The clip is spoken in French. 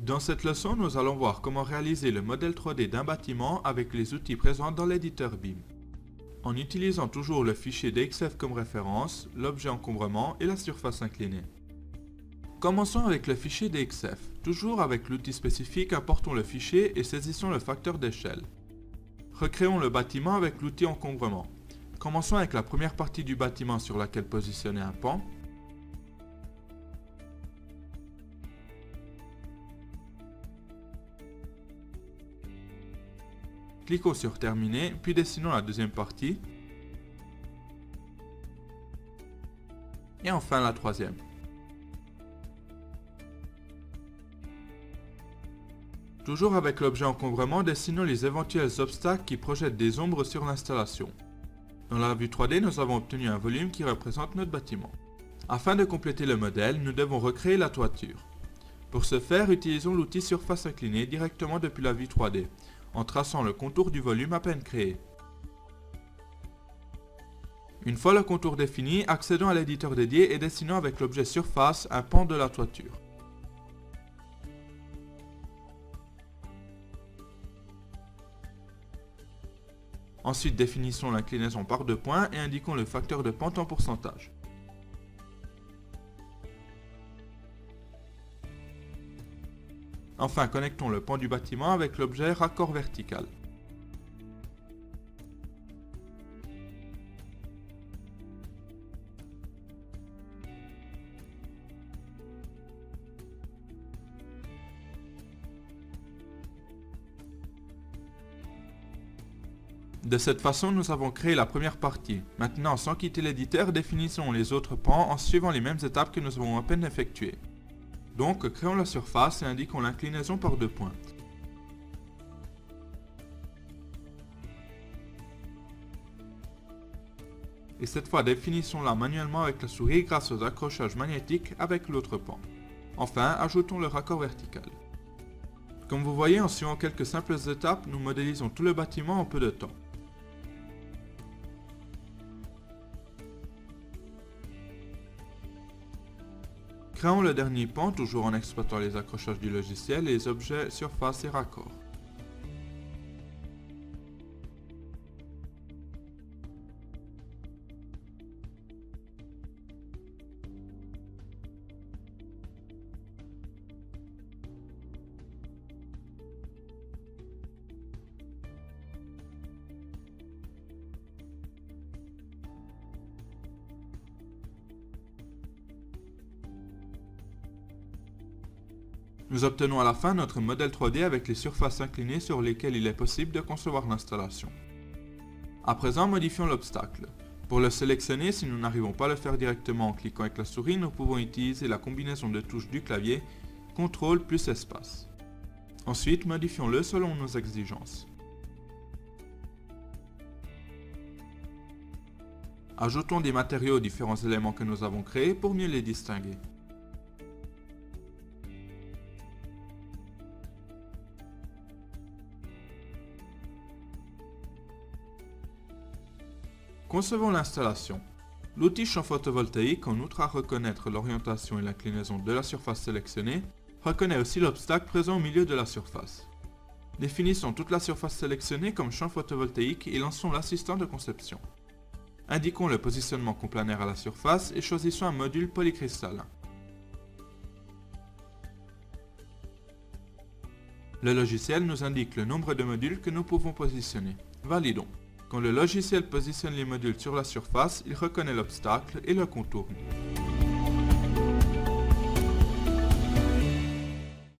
Dans cette leçon, nous allons voir comment réaliser le modèle 3D d'un bâtiment avec les outils présents dans l'éditeur BIM. En utilisant toujours le fichier DXF comme référence, l'objet encombrement et la surface inclinée. Commençons avec le fichier DXF. Toujours avec l'outil spécifique, importons le fichier et saisissons le facteur d'échelle. Recréons le bâtiment avec l'outil encombrement. Commençons avec la première partie du bâtiment sur laquelle positionner un pan. Cliquons sur Terminer, puis dessinons la deuxième partie. Et enfin la troisième. Toujours avec l'objet encombrement, dessinons les éventuels obstacles qui projettent des ombres sur l'installation. Dans la vue 3D, nous avons obtenu un volume qui représente notre bâtiment. Afin de compléter le modèle, nous devons recréer la toiture. Pour ce faire, utilisons l'outil surface inclinée directement depuis la vue 3D, en traçant le contour du volume à peine créé. Une fois le contour défini, accédons à l'éditeur dédié et dessinons avec l'objet surface un pan de la toiture. Ensuite, définissons l'inclinaison par 2 points et indiquons le facteur de pente en pourcentage. Enfin, connectons le pan du bâtiment avec l'objet raccord vertical. De cette façon, nous avons créé la première partie. Maintenant, sans quitter l'éditeur, définissons les autres pans en suivant les mêmes étapes que nous avons à peine effectuées. Donc, créons la surface et indiquons l'inclinaison par 2 points. Et cette fois, définissons-la manuellement avec la souris grâce aux accrochages magnétiques avec l'autre pan. Enfin, ajoutons le raccord vertical. Comme vous voyez, en suivant quelques simples étapes, nous modélisons tout le bâtiment en peu de temps. Créons le dernier pan, toujours en exploitant les accrochages du logiciel et les objets surface et raccord. Nous obtenons à la fin notre modèle 3D avec les surfaces inclinées sur lesquelles il est possible de concevoir l'installation. À présent, modifions l'obstacle. Pour le sélectionner, si nous n'arrivons pas à le faire directement en cliquant avec la souris, nous pouvons utiliser la combinaison de touches du clavier CTRL plus espace. Ensuite, modifions-le selon nos exigences. Ajoutons des matériaux aux différents éléments que nous avons créés pour mieux les distinguer. Concevons l'installation. L'outil champ photovoltaïque, en outre à reconnaître l'orientation et l'inclinaison de la surface sélectionnée, reconnaît aussi l'obstacle présent au milieu de la surface. Définissons toute la surface sélectionnée comme champ photovoltaïque et lançons l'assistant de conception. Indiquons le positionnement coplanaire à la surface et choisissons un module polycristallin. Le logiciel nous indique le nombre de modules que nous pouvons positionner. Validons. Quand le logiciel positionne les modules sur la surface, il reconnaît l'obstacle et le contourne.